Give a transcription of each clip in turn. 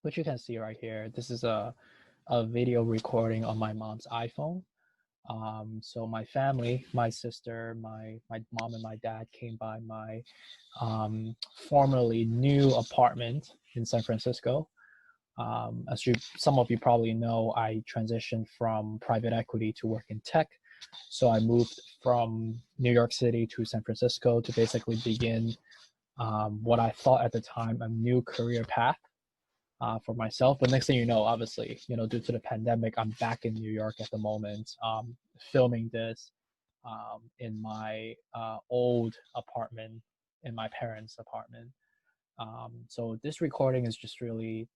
which you can see right here. This is a video recording on my mom's iPhone. So my family, my sister, my mom and my dad came by my formerly new apartment in San Francisco. As some of you probably know, I transitioned from private equity to work in tech. So I moved from New York City to San Francisco to basically begin what I thought at the time a new career path for myself. But next thing you know, obviously, due to the pandemic, I'm back in New York at the moment, filming this in my old apartment, in my parents' apartment. So this recording is just really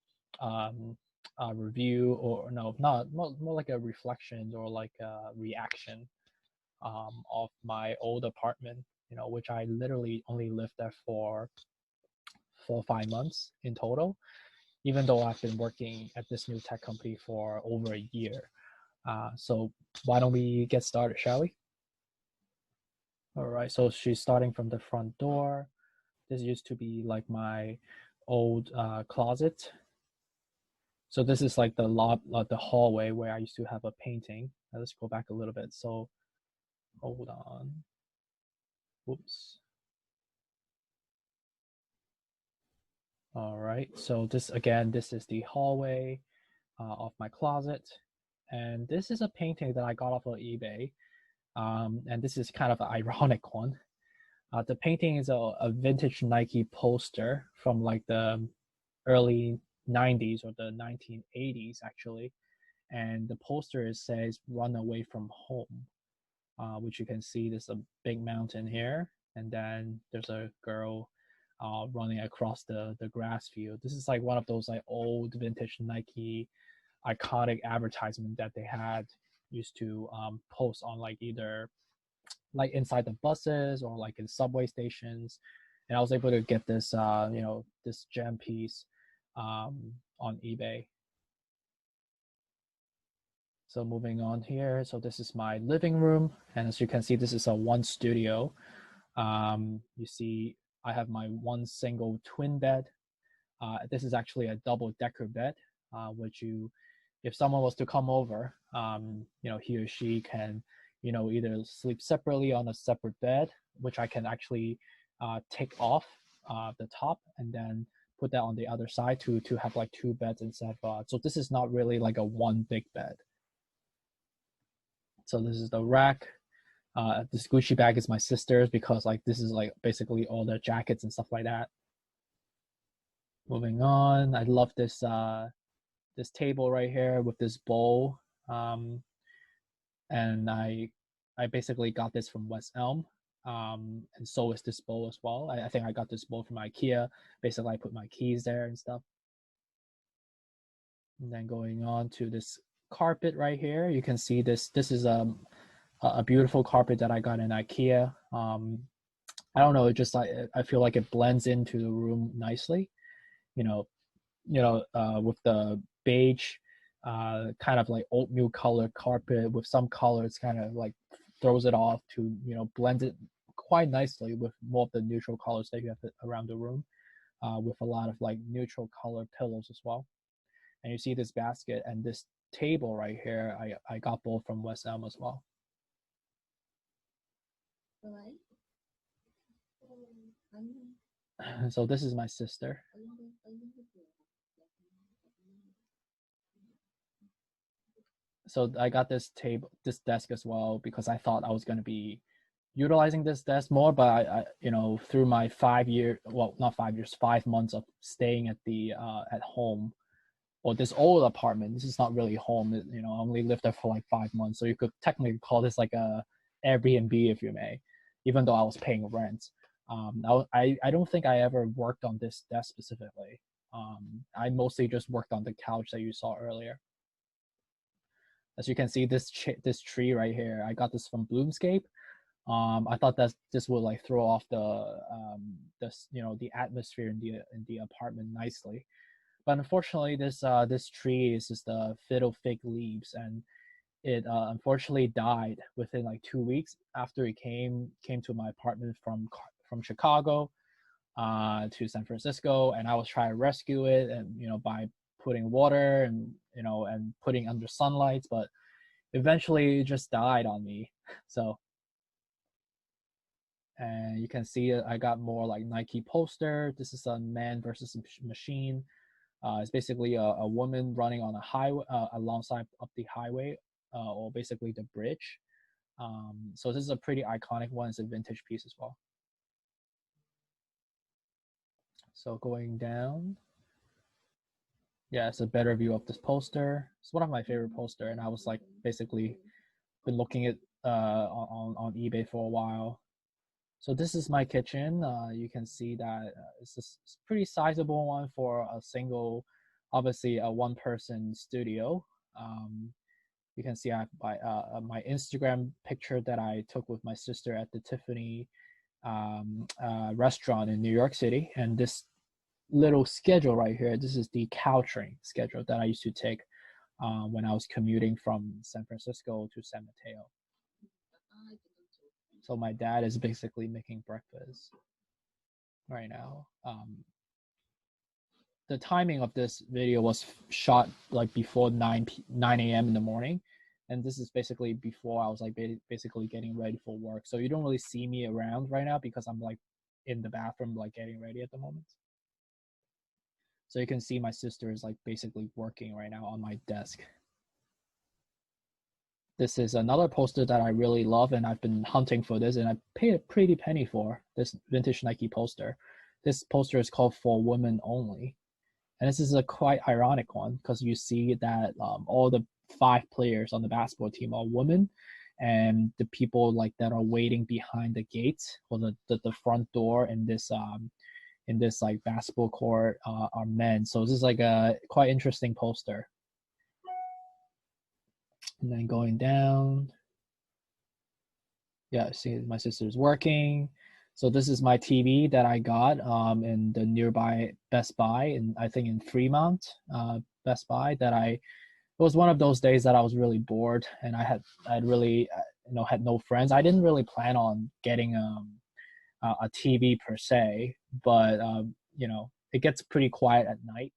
a review, or no, not more like a reflection or like a reaction of my old apartment, which I literally only lived there for 4 or 5 months in total, even though I've been working at this new tech company for over a year. So why don't we get started, shall we? All right, so she's starting from the front door. This used to be like my old closet. So this is like the hallway where I used to have a painting. Let's go back a little bit. So hold on. Whoops. All right, so this is the hallway of my closet. And this is a painting that I got off of eBay. And this is kind of an ironic one. The painting is a vintage Nike poster from like the early 90s or the 1980s, actually. And the poster says "Run away from home," which you can see. There's a big mountain here, and then there's a girl running across the grass field. This is like one of those like old vintage Nike iconic advertisement that they had used to post on like either like inside the buses or like in subway stations. And I was able to get this this gem piece on eBay. So moving on here, so this is my living room, and as you can see, this is a one studio. You see I have my one single twin bed. This is actually a double decker bed, which if someone was to come over, he or she can, either sleep separately on a separate bed, which I can actually take off the top and then put that on the other side to have like two beds instead of. So this is not really like a one big bed. So this is the rack. This Gucci bag is my sister's because like this is like basically all the jackets and stuff like that. Moving on, I love this this table right here with this bowl, and I basically got this from West Elm, and so is this bowl as well. I think I got this bowl from IKEA. Basically, I put my keys there and stuff. And then going on to this carpet right here, you can see this. This is a beautiful carpet that I got in IKEA. I don't know, it just like I feel like it blends into the room nicely. With the beige, kind of like oatmeal colored carpet with some colors, kind of like throws it off to blend it quite nicely with more of the neutral colors that you have around the room, with a lot of like neutral color pillows as well. And you see this basket and this table right here, I got both from West Elm as well. So this is my sister. So I got this desk as well because I thought I was going to be utilizing this desk more, but I through my 5 year, well, not 5 years, 5 months of staying at home, or this old apartment. This is not really home. I only lived there for like 5 months, so you could technically call this like a Airbnb, if you may, even though I was paying rent. I don't think I ever worked on this desk specifically. I mostly just worked on the couch that you saw earlier. As you can see, this tree right here, I got this from Bloomscape. I thought that this would like throw off the atmosphere in the apartment nicely, but unfortunately, this tree is just fiddle fig leaves, and it unfortunately died within like 2 weeks after it came to my apartment from Chicago to San Francisco, and I was trying to rescue it, and by putting water and and putting under sunlight, but eventually it just died on me. So, and you can see I got more like Nike poster. This is a man versus machine. It's basically a woman running on a highway alongside up the highway, or basically the bridge. So this is a pretty iconic one. It's a vintage piece as well. So going down, yeah, it's a better view of this poster. It's one of my favorite poster, and I was like basically been looking at on eBay for a while. So this is my kitchen. You can see that it's a pretty sizable one for a single, obviously a one-person studio. Um, you can see I have my Instagram picture that I took with my sister at the Tiffany restaurant in New York City, and this little schedule right here. This is the Caltrain schedule that I used to take when I was commuting from San Francisco to San Mateo. So my dad is basically making breakfast right now. The timing of this video was shot like before 9 a.m. in the morning, and this is basically before I was like basically getting ready for work. So you don't really see me around right now because I'm like in the bathroom like getting ready at the moment. So you can see my sister is like basically working right now on my desk. This is another poster that I really love, and I've been hunting for this, and I paid a pretty penny for this vintage Nike poster. This poster is called For Women Only, and this is a quite ironic one because you see that all the 5 players on the basketball team are women, and the people like that are waiting behind the gates or the front door in this like basketball court are men. So this is like a quite interesting poster. And then going down, yeah, see my sister's working. So this is my TV that I got in the nearby Best Buy, and I think in Fremont Best Buy. It was one of those days that I was really bored, and I'd really had no friends. I didn't really plan on getting a TV per se, but it gets pretty quiet at night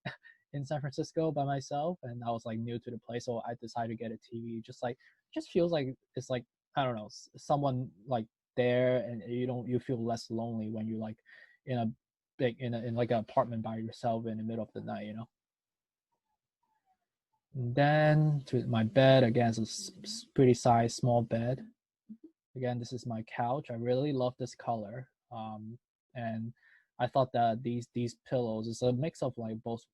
in San Francisco by myself, and I was like new to the place, so I decided to get a TV. Just feels like it's like I don't know, someone like there, and you feel less lonely when you're like in a in like an apartment by yourself in the middle of the night, And then to my bed again, it's a pretty size small bed. Again, this is my couch. I really love this color, and I thought that these pillows is a mix of like both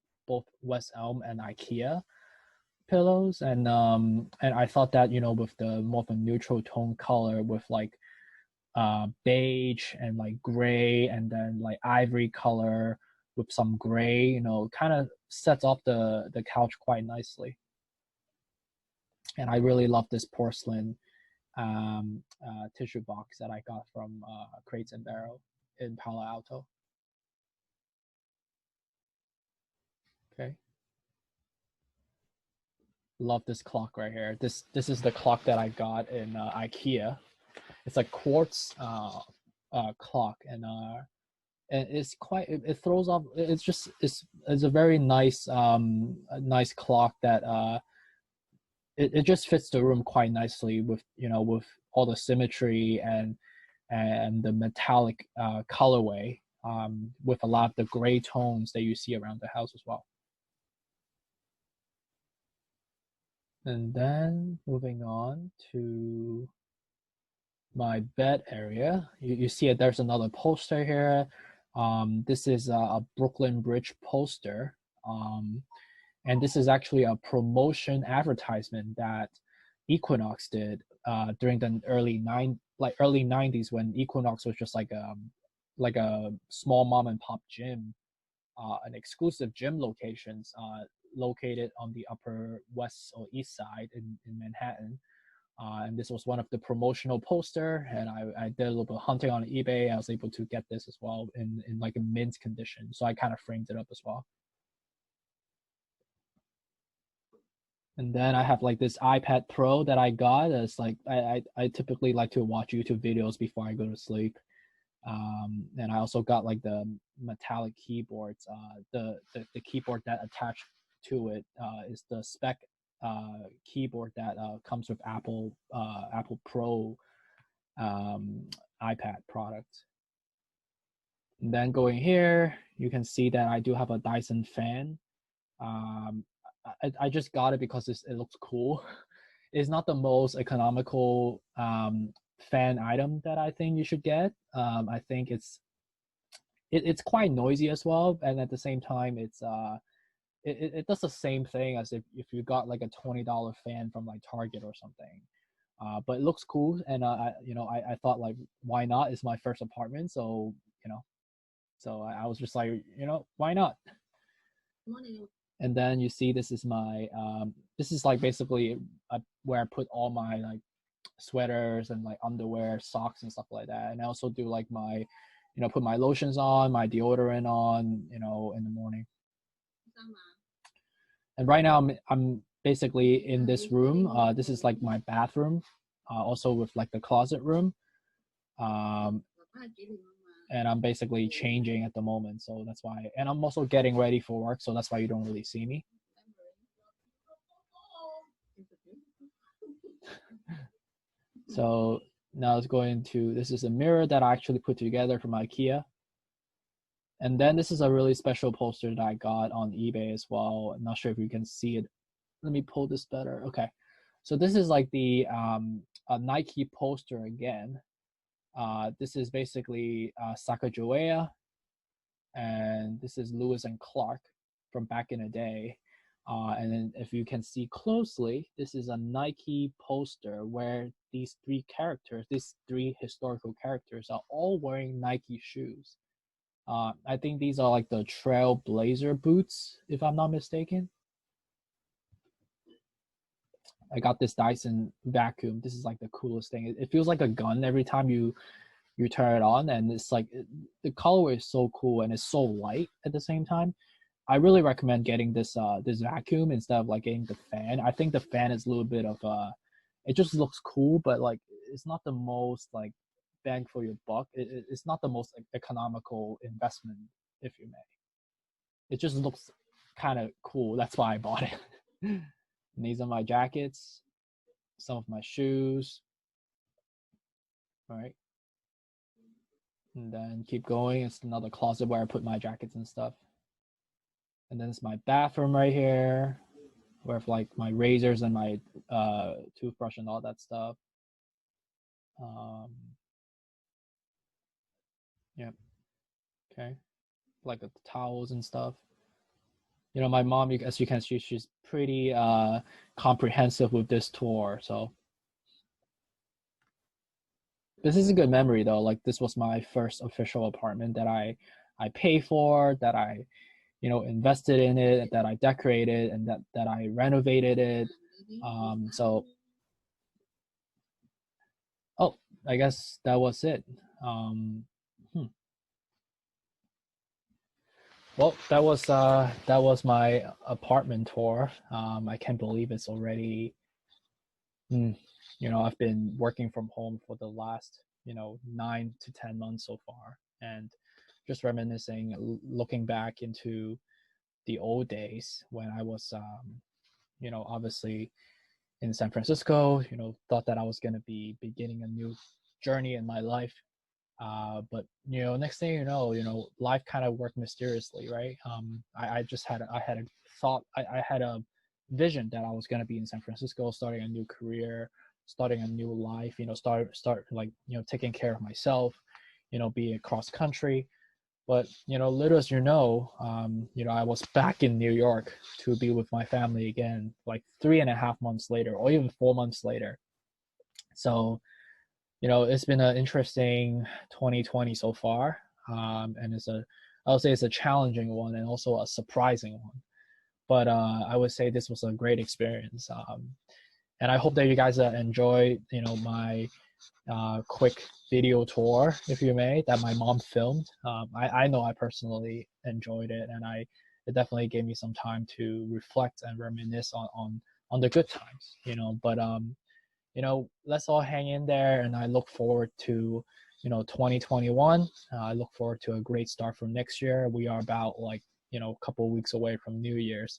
West Elm and IKEA pillows, and I thought that with the more of a neutral tone color with like beige and like gray and then like ivory color with some gray, kind of sets off the couch quite nicely. And I really love this porcelain tissue box that I got from Crates and Barrel in Palo Alto. Okay. Love this clock right here. This is the clock that I got in IKEA. It's a quartz clock, and it's quite. It throws off. It's a very nice nice clock that it just fits the room quite nicely with with all the symmetry and the metallic colorway with a lot of the gray tones that you see around the house as well. And then moving on to my bed area, you see it. There's another poster here. This is a Brooklyn Bridge poster, and this is actually a promotion advertisement that Equinox did during the early 90s when Equinox was just like a small mom and pop gym, an exclusive gym locations located on the Upper West or East Side in Manhattan. And this was one of the promotional poster, and I did a little bit of hunting on eBay. I was able to get this as well in like a mint condition, so I kind of framed it up as well. And then I have like this iPad Pro that I got. It's like I typically like to watch YouTube videos before I go to sleep. And I also got like the metallic keyboards, the keyboard that attached to it is the spec keyboard that comes with Apple Pro iPad product. And then going here, you can see that I do have a Dyson fan. I just got it because it looks cool. It's not the most economical fan item that I think you should get. I think it's quite noisy as well, and at the same time, it does the same thing as if you got like a $20 fan from like Target or something. But it looks cool, and I thought like, why not? It's my first apartment, so so I was just like, why not? And then you see this is my this is like basically where I put all my like sweaters and like underwear, socks and stuff like that. And I also do like my put my lotions on, my deodorant on, in the morning. And right now I'm basically in this room. This is like my bathroom, also with like the closet room. And I'm basically changing at the moment, so that's why. And I'm also getting ready for work, so that's why you don't really see me. So now it's going to, this is a mirror that I actually put together from IKEA. And then this is a really special poster that I got on eBay as well. I'm not sure if you can see it. Let me pull this better. Okay. So this is like the a Nike poster again. This is basically Sacagawea, and this is Lewis and Clark from back in the day. And then if you can see closely, this is a Nike poster where these three historical characters are all wearing Nike shoes. I think these are like the Trailblazer boots, if I'm not mistaken. I got this Dyson vacuum. This is like the coolest thing. It feels like a gun every time you turn it on, and it's like the colorway is so cool and it's so light at the same time. I really recommend getting this this vacuum instead of like getting the fan. I think the fan is a little bit of it just looks cool, but like it's not the most like bang for your buck. It's not the most economical investment, if you may. It just looks kind of cool. That's why I bought it. And these are my jackets, some of my shoes. All right. And then keep going. It's another closet where I put my jackets and stuff. And then it's my bathroom right here, where like my razors and my toothbrush and all that stuff. Yeah. Okay. Like the towels and stuff. My mom, as you can see, she's pretty comprehensive with this tour. So this is a good memory though. Like this was my first official apartment that I paid for, that I invested in it, that I decorated, and that I renovated it. So I guess that was it. Well, that was my apartment tour. I can't believe it's already. I've been working from home for the last 9 to 10 months so far, and just reminiscing, looking back into the old days when I was, obviously in San Francisco. Thought that I was going to be beginning a new journey in my life. But next thing life kind of worked mysteriously, right? I had a thought, I had a vision that I was going to be in San Francisco, starting a new career, starting a new life, start like taking care of myself, be across country. But little as I was back in New York to be with my family again, like 3.5 months later, or even 4 months later. So it's been an interesting 2020 so far, and I would say it's a challenging one and also a surprising one. But I would say this was a great experience, and I hope that you guys enjoy my quick video tour, if you may, that my mom filmed. I know I personally enjoyed it, and it definitely gave me some time to reflect and reminisce on the good times, But let's all hang in there, and I look forward to 2021. I look forward to a great start for next year. We are about like a couple of weeks away from New Year's.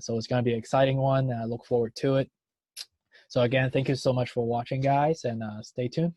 So it's going to be an exciting one. I look forward to it. So again, thank you so much for watching, guys, and stay tuned.